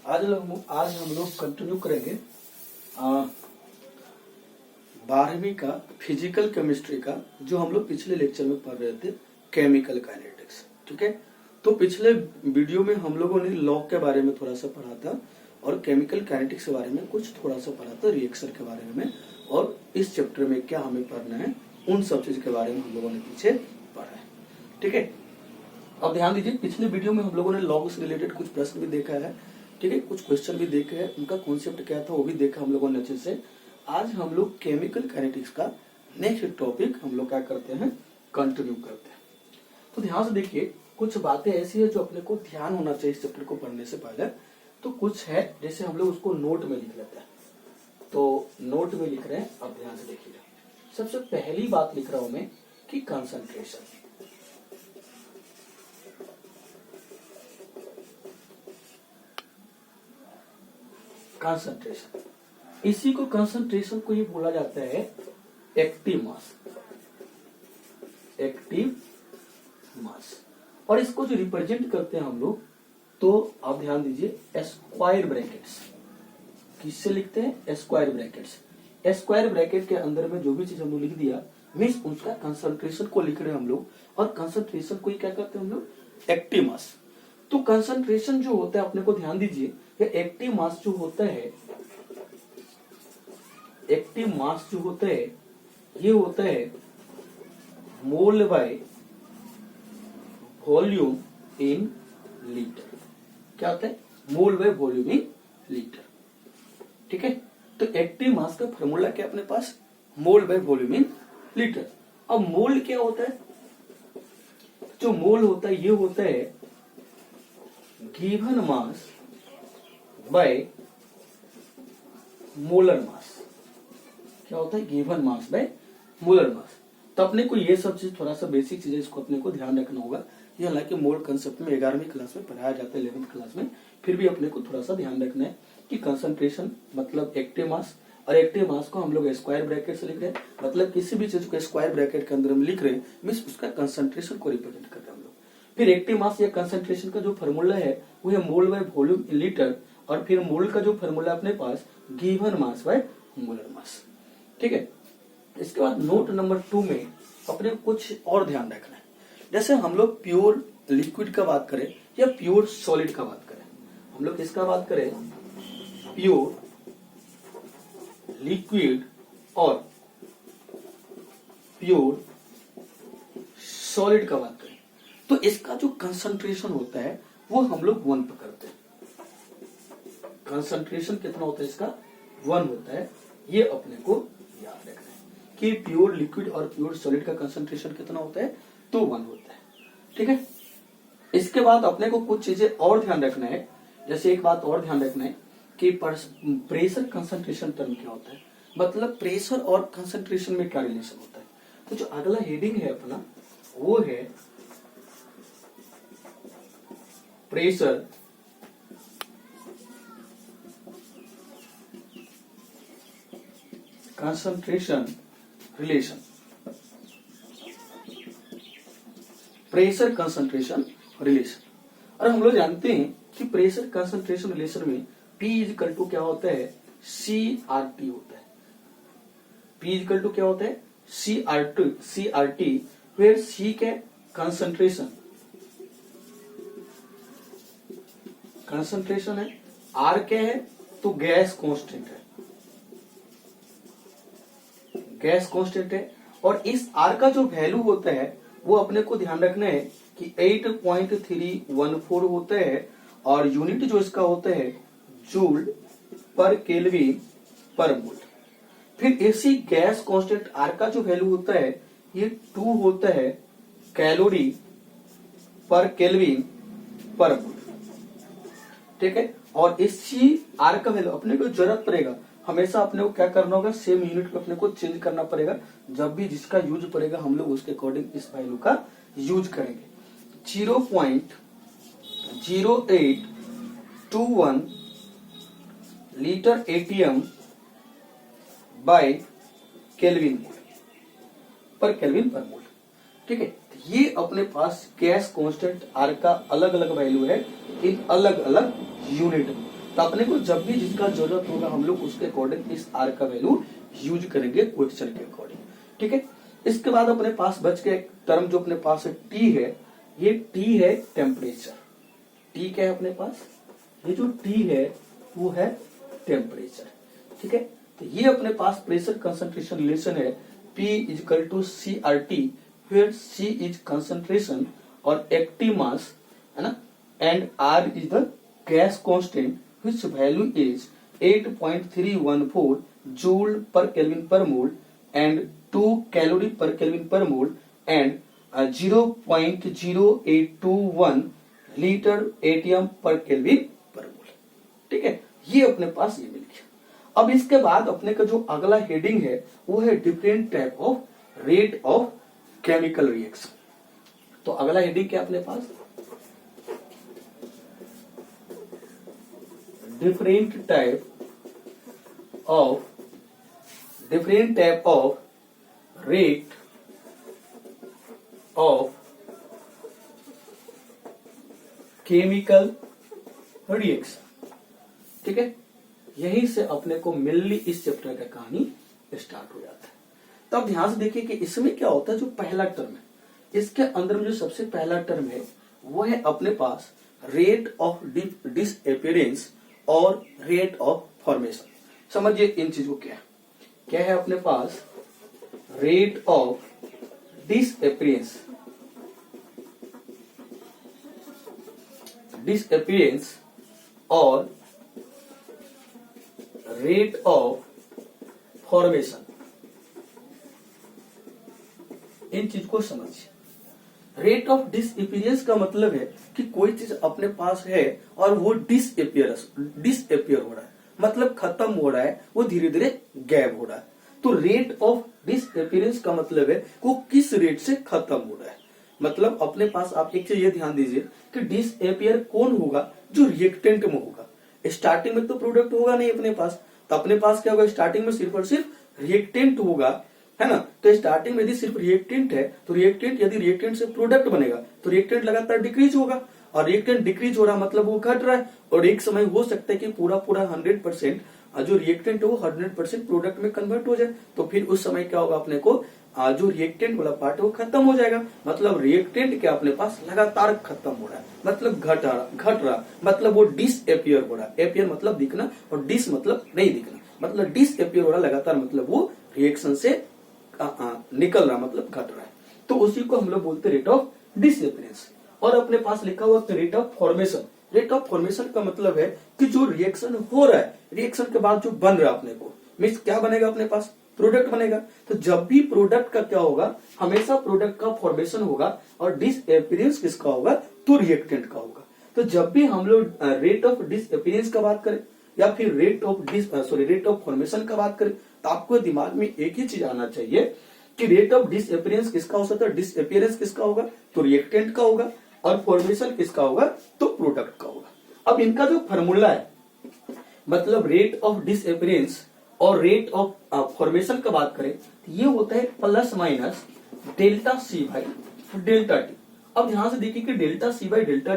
आज हम लोग कंटिन्यू करेंगे 12वीं का फिजिकल केमिस्ट्री का, जो हम लोग पिछले लेक्चर में पढ़ रहे थे, केमिकल काइनेटिक्स। ठीक है, तो पिछले वीडियो में हम लोगों ने लॉ के बारे में थोड़ा सा पढ़ा था और केमिकल काइनेटिक्स के बारे में कुछ थोड़ा सा पढ़ा था, रिएक्शन के बारे में, और इस चैप्टर में क्या हमें पढ़ना है उन सब चीज के बारे में हम लोगों ने पीछे पढ़ा है। ठीक है, अब ध्यान दीजिए, पिछले वीडियो में हम लोगों ने लॉ से रिलेटेड कुछ प्रश्न भी देखा है। ठीक है, कुछ क्वेश्चन भी देखे हैं, उनका कॉन्सेप्ट क्या था वो भी देखा हम लोगों ने अच्छे से। आज हम लोग केमिकल काइनेटिक्स का नेक्स्ट टॉपिक हम लोग क्या करते हैं, कंटिन्यू करते हैं। तो ध्यान से देखिए, कुछ बातें ऐसी है जो अपने को ध्यान होना चाहिए इस चैप्टर को पढ़ने से पहले। तो कुछ है जैसे हम लोग उसको नोट में लिख लेते हैं, तो नोट में लिख रहे हैं, अब ध्यान से देखिएगा। सबसे पहली बात लिख रहा हूं मैं कि कंसंट्रेशन। कंसंट्रेशन, इसी को कंसंट्रेशन को ही बोला जाता है एक्टिव मास। एक्टिव मास, और इसको जो रिप्रेजेंट करते हैं हम लोग, तो आप ध्यान दीजिए, स्क्वायर ब्रैकेट्स। किससे लिखते हैं? Square brackets. स्क्वायर ब्रैकेट के अंदर में जो भी चीज हम लोग लिख दिया, मीन्स उसका कंसंट्रेशन को लिख रहे हैं हम लोग, और कंसंट्रेशन को ही क्या करते हैं हम लोग? Active mass. तो कंसंट्रेशन जो होता है, अपने को ध्यान दीजिए, एक्टिव मास जो होता है, एक्टिव मास जो होता है, ये होता है mole by volume in litre. क्या होता है? Mole by volume in litre. ठीक है, तो एक्टिव मास का फॉर्मूला क्या अपने पास? मोल बाय वॉल्यूम इन लीटर। अब मोल क्या होता है? जो मोल होता है ये होता है गिवन मास बाय मोलर मास। क्या होता है? गिवन मास बाय मोलर मास। तो अपने को ये सब चीज, थोड़ा सा बेसिक चीजें इसको अपने को ध्यान रखना होगा। ये हालांकि मोल कंसेप्ट में 11वीं क्लास में पढ़ाया जाता है, 11वीं क्लास में, फिर भी अपने को थोड़ा सा ध्यान रखना है कि कंसंट्रेशन मतलब एक्टिव मास, और एक्टिव मास को हम लोग स्क्वायर ब्रैकेट से लिख रहे हैं, मतलब किसी भी चीज को स्क्वायर ब्रैकेट के अंदर हम लिख रहे हैं, मीन्स उसका कंसंट्रेशन को रिप्रेजेंट कर रहे हैं हम लोग। फिर एक्टिव मास या कंसंट्रेशन का जो फॉर्मूला है वो है mole by volume in litre, और फिर मोल का जो फॉर्मूला अपने पास given mass by molar mass. ठीक है, इसके बाद नोट नंबर 2 में अपने कुछ और ध्यान रखना है। जैसे हम लोग प्योर लिक्विड का बात करें या प्योर सॉलिड का बात करें, हम लोग किसका बात करें? प्योर लिक्विड और प्योर सॉलिड का बात करें, तो इसका जो कंसंट्रेशन होता है वो हम लोग 1 पकड़ते हैं। कंसंट्रेशन कितना होता है इसका? 1 होता है। ये अपने को याद रखना है कि प्योर लिक्विड और प्योर सॉलिड का कंसंट्रेशन कितना होता है, तो 1 होता है। ठीक है, इसके बाद अपने को कुछ चीजें और ध्यान रखना है। जैसे एक बात और ध्यान रखना है कि प्रेशर कंसंट्रेशन टर्म क्या होता है, मतलब प्रेशर और कंसंट्रेशन में क्या रिलेशन होता है। तो जो अगला हेडिंग है अपना, वो है pressure concentration relation. Pressure concentration relation, और हम लोग जानते हैं कि प्रेशर कंसंट्रेशन रिलेशन में P इक्वल टू क्या होता है? CRT होता है। P इक्वल टू क्या होता है? CRT, वेयर C क्या है? कंसंट्रेशन, कंसंट्रेशन है। R क्या है? तो गैस कांस्टेंट है, गैस कांस्टेंट है। और इस R का जो वैल्यू होता है वो अपने को ध्यान रखना है कि 8.314 होता है, और यूनिट जो इसका होता है जूल पर केल्विन पर मोल। फिर इसी गैस कांस्टेंट R का जो वैल्यू होता है ये 2 होता है calorie per kelvin per mole. ठीक है, और इसी R का वैल्यू अपने को जरूरत पड़ेगा हमेशा, अपने को क्या करना होगा? सेम यूनिट पे अपने को चेंज करना पड़ेगा। जब भी जिसका यूज पड़ेगा हम लोग उसके अकॉर्डिंग इस वैल्यू का यूज करेंगे। 0.0821 litre ATM by kelvin per kelvin per mole. ठीक है, ये अपने पास गैस कांस्टेंट R का अलग अलग वैल्यू है इन अलग अलग यूनिट में। तो अपने को जब भी जिसका जरूरत होगा हम लोग उसके अकॉर्डिंग इस आर का वैल्यू यूज करेंगे क्वेश्चन के अकॉर्डिंग। ठीक है, इसके बाद अपने पास बच के एक टर्म जो अपने पास है टी है, ये टी है टेम्परेचर। टी क्या है अपने पास, ये जो टी है वो है टेम्परेचर। ठीक है, तो ये अपने पास प्रेशर कंसंट्रेशन रिलेशन है, P equal to CRT, where C is concentration और एक्टिव मास है ना, and R is the gas constant which value is 8.314 joule per kelvin per mole and 2 calorie per kelvin per mole and 0.0821 litre ATM per kelvin per mole. ठीक है, ये अपने पास ये मिल गया। अब इसके बाद अपने का जो अगला हेडिंग है वो है different type of rate of chemical reaction. तो अगला हेडिंग क्या अपने पास, different type of rate of chemical reaction. ठीक है, यहीं से अपने को मेनली इस चैप्टर का कहानी स्टार्ट हो जाता है। तो अब ध्यान से देखिए कि इसमें क्या होता है, जो पहला टर्म है इसके अंदर में जो सबसे पहला टर्म है वो है अपने पास रेट ऑफ डिसअपीयरेंस और रेट ऑफ फॉर्मेशन। समझिए इन चीजों को क्या है अपने पास, रेट ऑफ डिसअपीयरेंस और रेट ऑफ फॉर्मेशन। इन चीज को समझिए। रेट ऑफ डिसअपीयरेंस का मतलब है कि कोई चीज अपने पास है और वो डिसअपीयर हो रहा है, मतलब खत्म हो रहा है, वो धीरे धीरे गायब हो रहा है। तो रेट ऑफ डिसअपीयरेंस का मतलब है वो किस रेट से खत्म हो रहा है। मतलब अपने पास आप एक चीज ये ध्यान दीजिए कि डिसअपीयर कौन होगा, जो रिएक्टेंट में होगा। स्टार्टिंग में तो प्रोडक्ट होगा नहीं अपने पास, तो अपने पास क्या होगा, स्टार्टिंग में सिर्फ और सिर्फ रिएक्टेंट होगा, है ना। तो स्टार्टिंग में यदि सिर्फ रिएक्टेंट है तो यदि रिएक्टेंट से प्रोडक्ट बनेगा तो रिएक्टेंट लगातार डिक्रीज होगा, और रिएक्टेंट डिक्रीज हो रहा मतलब वो घट रहा है, और एक समय हो सकता है कि पूरा 100% जो रिएक्टेंट है वो 100% प्रोडक्ट में कन्वर्ट हो जाए। तो फिर उस समय क्या होगा, अपने को जो रिएक्टेंट वाला पार्ट है वो खत्म हो जाएगा। मतलब रिएक्टेंट क्या अपने पास लगातार खत्म हो रहा है, मतलब घट रहा, मतलब वो डिसअपीयर हो रहा है। एपियर मतलब दिखना और डिस मतलब नहीं दिखना, मतलब डिसअपीयर हो रहा लगातार, मतलब वो रिएक्शन से निकल रहा, मतलब घट रहा है। तो उसी को हम लोग बोलते हैं रेट ऑफ डिसअपीयरेंस। और अपने पास लिखा हुआ rate of formation. Rate of formation का मतलब है कि जो रिएक्शन हो रहा है, रिएक्शन के बाद जो बन रहा है अपने को, मीन्स क्या बनेगा अपने पास, प्रोडक्ट बनेगा। तो जब भी प्रोडक्ट का क्या होगा, हमेशा प्रोडक्ट का फॉर्मेशन होगा, और डिसअपीयरेंस किसका होगा, तो रिएक्टेंट का होगा। तो जब भी हम लोग रेट ऑफ डिसअपीयरेंस का बात करें या फिर रेट ऑफ फॉर्मेशन का बात करें, तो आपको दिमाग में एक ही चीज आना चाहिए कि रेट ऑफ डिसअपीयरेंस किसका हो सकता है, डिसअपीयरेंस किसका होगा, तो रिएक्टेंट का होगा, और फॉर्मेशन किसका होगा, तो प्रोडक्ट का होगा। अब इनका जो फॉर्मूला है, मतलब रेट ऑफ डिसअपीयरेंस और रेट ऑफ फॉर्मेशन का बात करें तो ये होता है plus minus delta C by delta T. अब ध्यान से देखिए कि delta C by delta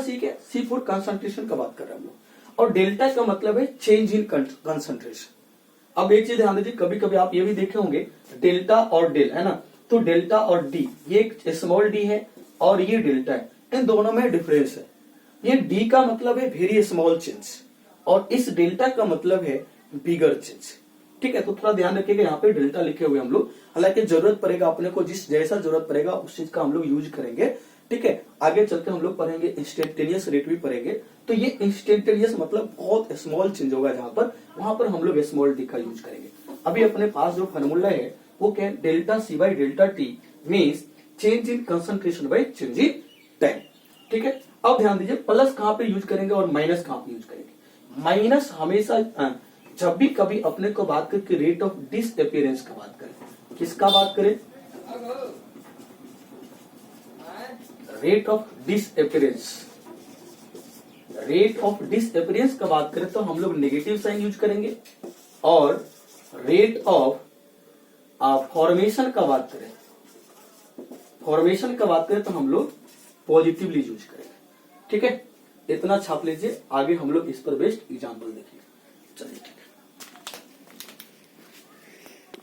C क्या, सी फॉर कंसंट्रेशन का बात कर रहे हैं हम लोग, और डेल्टा का मतलब है चेंज इन कंसंट्रेशन। अब एक चीज ध्यान दीजिए, कभी कभी आप ये भी देखे होंगे डेल्टा और डेल, है ना। तो डेल्टा और डी, ये एक स्मॉल डी है और ये डेल्टा है, इन दोनों में डिफरेंस है। ये डी का मतलब है वेरी स्मॉल चेंज और इस डेल्टा का मतलब है बिगर चेंज। ठीक है, तो थोड़ा ध्यान रखिएगा, यहाँ पे डेल्टा लिखे हुए हम लोग, हालांकि जरूरत पड़ेगा अपने को, जिस जैसा जरूरत पड़ेगा उस चीज का हम लोग यूज करेंगे। ठीक है, आगे चलकर हम लोग पढ़ेंगे इंस्टेंटेनियस रेट भी पढ़ेंगे। तो ये इंस्टेंटेनियस मतलब बहुत स्मॉल चेंज होगा जहां पर, वहां पर हम लोग स्मॉल डी का यूज करेंगे। अभी अपने पास जो फॉर्मूला है वो क्या है, delta C by delta T means change in concentration by change in time. ठीक है, अब ध्यान दीजिए प्लस कहां पे यूज करेंगे और माइनस कहां पे यूज करेंगे। माइनस हमेशा जब भी कभी अपने को बात करके रेट ऑफ डिसअपीयरेंस का बात करें, किसका बात करें, रेट ऑफ डिसअपीयरेंस का बात करें तो हम लोग नेगेटिव साइन यूज करेंगे, और रेट ऑफ फॉर्मेशन का बात करें तो हम लोग पॉजिटिवली यूज करेंगे। ठीक है, इतना छाप लीजिए, आगे हम लोग इस पर बेस्ड एग्जाम्पल देखिए। चलिए ठीक है।